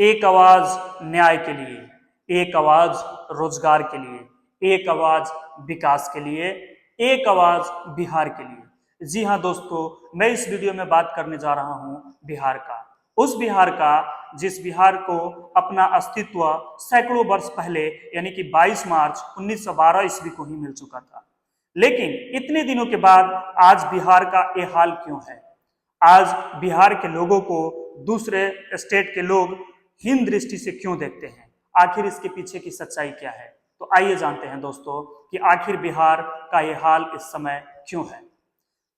एक आवाज न्याय के लिए, एक आवाज रोजगार के लिए, एक आवाज विकास के लिए, एक आवाज बिहार के लिए। जी हाँ दोस्तों, मैं इस वीडियो में बात करने जा रहा हूं बिहार का, उस बिहार का जिस बिहार को अपना अस्तित्व सैकड़ों वर्ष पहले यानी कि 22 मार्च 1912 ईस्वी को ही मिल चुका था। लेकिन इतने दिनों के बाद आज बिहार का ये हाल क्यों है? आज बिहार के लोगों को दूसरे स्टेट के लोग हीन दृष्टि से क्यों देखते हैं? आखिर इसके पीछे की सच्चाई क्या है? तो आइए जानते हैं दोस्तों कि आखिर बिहार का ये हाल इस समय क्यों है।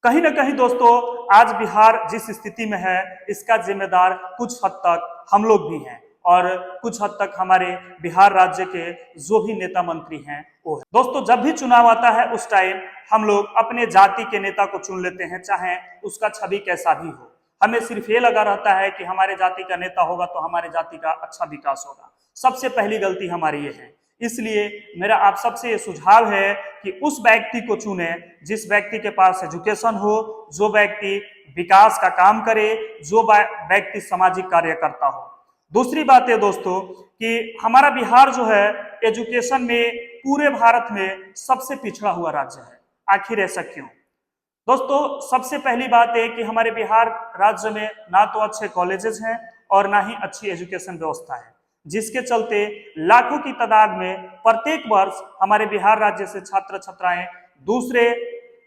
कहीं ना कहीं दोस्तों आज बिहार जिस स्थिति में है इसका जिम्मेदार कुछ हद तक हम लोग भी हैं और कुछ हद तक हमारे बिहार राज्य के जो भी नेता मंत्री हैं वो है। दोस्तों जब भी चुनाव आता है उस टाइम हम लोग अपने जाति के नेता को चुन लेते हैं, चाहे उसका छवि कैसा भी हो। हमें सिर्फ ये लगा रहता है कि हमारे जाति का नेता होगा तो हमारे जाति का अच्छा विकास होगा। सबसे पहली गलती हमारी ये है। इसलिए मेरा आप सबसे ये सुझाव है कि उस व्यक्ति को चुने जिस व्यक्ति के पास एजुकेशन हो, जो व्यक्ति विकास का काम करे, जो व्यक्ति सामाजिक कार्य करता हो। दूसरी बात है दोस्तों कि हमारा बिहार जो है एजुकेशन में पूरे भारत में सबसे पिछड़ा हुआ राज्य है। आखिर ऐसा क्यों? दोस्तों सबसे पहली बात है कि हमारे बिहार राज्य में ना तो अच्छे कॉलेजेस हैं और ना ही अच्छी एजुकेशन व्यवस्था है, जिसके चलते लाखों की तादाद में प्रत्येक वर्ष हमारे बिहार राज्य से छात्र छात्राएं दूसरे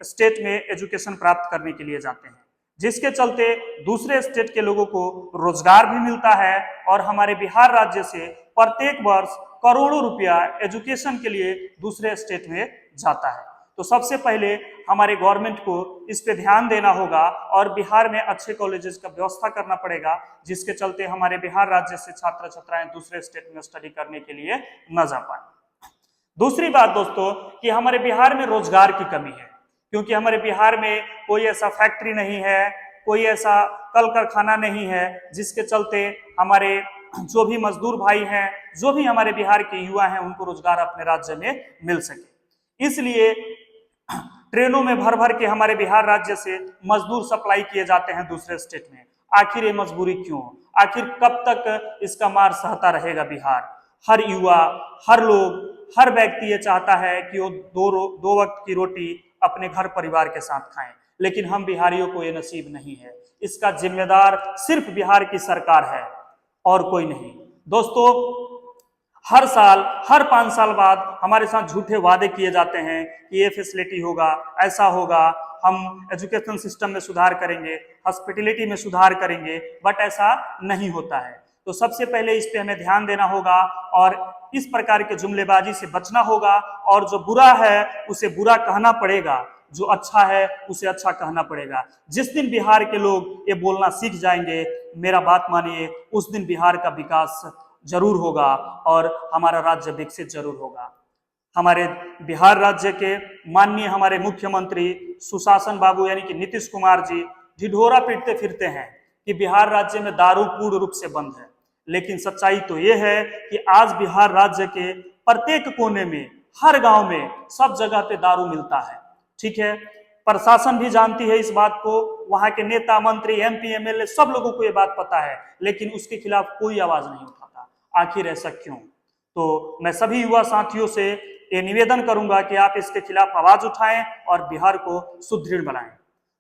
स्टेट में एजुकेशन प्राप्त करने के लिए जाते हैं, जिसके चलते दूसरे स्टेट के लोगों को रोजगार भी मिलता है और हमारे बिहार राज्य से प्रत्येक वर्ष करोड़ों रुपया एजुकेशन के लिए दूसरे स्टेट में जाता है। तो सबसे पहले हमारे गवर्नमेंट को इस पे ध्यान देना होगा और बिहार में अच्छे कॉलेजेस का व्यवस्था करना पड़ेगा, जिसके चलते हमारे बिहार राज्य से छात्र छात्राएं दूसरे स्टेट में स्टडी करने के लिए न जा पाए। दूसरी बात दोस्तों कि हमारे बिहार में रोजगार की कमी है, क्योंकि हमारे बिहार में कोई ऐसा फैक्ट्री नहीं है, कोई ऐसा कल कारखाना नहीं है, जिसके चलते हमारे जो भी मजदूर भाई हैं, जो भी हमारे बिहार के युवा हैं, उनको रोजगार अपने राज्य में मिल सके। इसलिए ट्रेनों में भर भर के हमारे बिहार राज्य से मजदूर सप्लाई किए जाते हैं दूसरे स्टेट में। आखिर ये मजबूरी क्यों? आखिर कब तक इसका मार सहता रहेगा बिहार? हर युवा, हर लोग, हर व्यक्ति ये चाहता है कि वो दो वक्त की रोटी अपने घर परिवार के साथ खाएं, लेकिन हम बिहारियों को ये नसीब नहीं है। इसका जिम्मेदार सिर्फ बिहार की सरकार है और कोई नहीं। दोस्तों हर साल, हर 5 साल बाद हमारे साथ झूठे वादे किए जाते हैं कि ये फैसिलिटी होगा, ऐसा होगा, हम एजुकेशन सिस्टम में सुधार करेंगे, हॉस्पिटलिटी में सुधार करेंगे, बट ऐसा नहीं होता है। तो सबसे पहले इस पे हमें ध्यान देना होगा और इस प्रकार के जुमलेबाजी से बचना होगा और जो बुरा है उसे बुरा कहना पड़ेगा, जो अच्छा है उसे अच्छा कहना पड़ेगा। जिस दिन बिहार के लोग ये बोलना सीख जाएंगे, मेरा बात मानिए, उस दिन बिहार का विकास जरूर होगा और हमारा राज्य विकसित जरूर होगा। हमारे बिहार राज्य के माननीय हमारे मुख्यमंत्री सुशासन बाबू यानी कि नीतीश कुमार जी ढिढोरा पीटते फिरते हैं कि बिहार राज्य में दारू पूर्ण रूप से बंद है, लेकिन सच्चाई तो ये है कि आज बिहार राज्य के प्रत्येक कोने में, हर गांव में, सब जगह पे दारू मिलता है। ठीक है, प्रशासन भी जानती है इस बात को, वहां के नेता मंत्री, एमपी, एमएलए सब लोगों को ये बात पता है, लेकिन उसके खिलाफ कोई आवाज नहीं उठाता। आखिर ऐसा क्यों? तो मैं सभी युवा साथियों से ये निवेदन करूंगा कि आप इसके खिलाफ आवाज उठाएं और बिहार को सुदृढ़ बनाएं।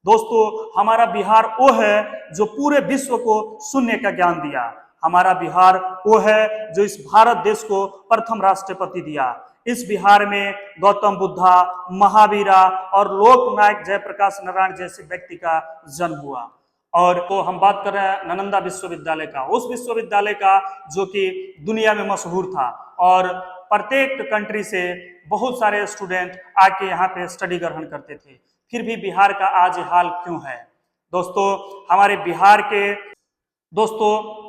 दोस्तों हमारा बिहार वो है जो पूरे विश्व को शून्य का ज्ञान दिया। हमारा बिहार वो है जो इस भारत देश को प्रथम राष्ट्रपति दिया। इस बिहार में गौतम बुद्धा, महावीरा और लोकनायक जयप्रकाश नारायण जैसे व्यक्ति का जन्म हुआ। और तो हम बात कर रहे हैं नालंदा विश्वविद्यालय का, उस विश्वविद्यालय का जो कि दुनिया में मशहूर था और प्रत्येक कंट्री से बहुत सारे स्टूडेंट आके यहाँ पे स्टडी ग्रहण करते थे। फिर भी बिहार का आज हाल क्यों है? दोस्तों हमारे बिहार के, दोस्तों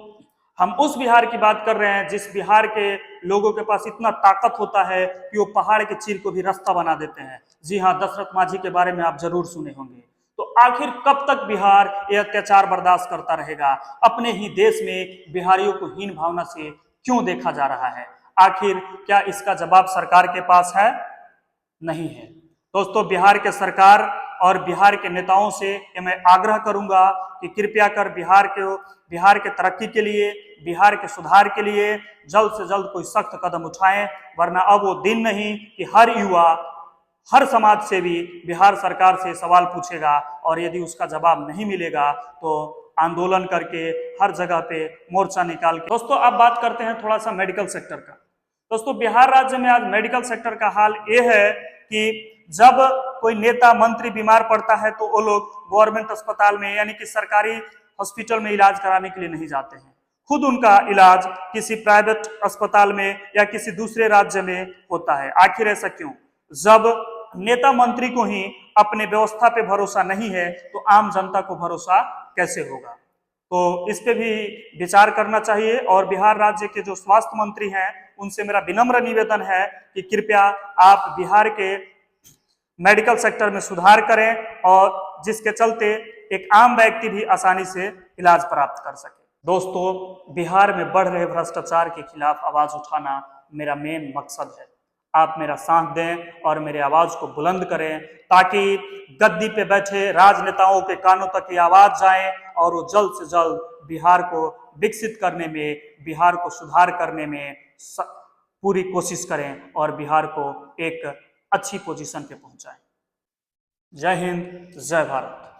हम उस बिहार की बात कर रहे हैं जिस बिहार के लोगों के पास इतना ताकत होता है कि वो पहाड़ के चीर को भी रास्ता बना देते हैं। जी हाँ, दशरथ माझी के बारे में आप जरूर सुने होंगे। तो आखिर कब तक बिहार ये अत्याचार बर्दाश्त करता रहेगा? अपने ही देश में बिहारियों को हीन भावना से क्यों देखा जा रहा है? आखिर क्या इसका जवाब सरकार के पास है? नहीं है। दोस्तों बिहार के सरकार और बिहार के नेताओं से मैं आग्रह करूंगा कि कृपया कर बिहार के तरक्की के लिए, बिहार के सुधार के लिए जल्द से जल्द कोई सख्त कदम उठाएं, वरना अब वो दिन नहीं कि हर युवा, हर समाज से भी बिहार सरकार से सवाल पूछेगा और यदि उसका जवाब नहीं मिलेगा तो आंदोलन करके हर जगह पे मोर्चा निकाल के। दोस्तों अब बात करते हैं थोड़ा सा मेडिकल सेक्टर का। दोस्तों बिहार राज्य में आज मेडिकल सेक्टर का हाल ये है कि जब कोई नेता मंत्री बीमार पड़ता है तो वो लोग गवर्नमेंट अस्पताल में यानी कि सरकारी हॉस्पिटल में इलाज कराने के लिए नहीं जाते हैं, खुद उनका इलाज किसी प्राइवेट अस्पताल में या किसी दूसरे राज्य में होता है। आखिर ऐसा क्यों? जब नेता मंत्री को ही अपने व्यवस्था पे भरोसा नहीं है तो आम जनता को भरोसा कैसे होगा? तो इस पे भी विचार करना चाहिए। और बिहार राज्य के जो स्वास्थ्य मंत्री हैं उनसे मेरा विनम्र निवेदन है कि कृपया आप बिहार के मेडिकल सेक्टर में सुधार करें और जिसके चलते एक आम व्यक्ति भी आसानी से इलाज प्राप्त कर सके। दोस्तों बिहार में बढ़ रहे भ्रष्टाचार के खिलाफ आवाज उठाना मेरा मेन मकसद है। आप मेरा साथ दें और मेरे आवाज को बुलंद करें ताकि गद्दी पे बैठे राजनेताओं के कानों तक ये आवाज जाए और वो जल्द से जल्द बिहार को विकसित करने में, बिहार को सुधार करने में पूरी कोशिश करें और बिहार को एक अच्छी पोजीशन पे पहुंचाएं। जय हिंद, जय भारत।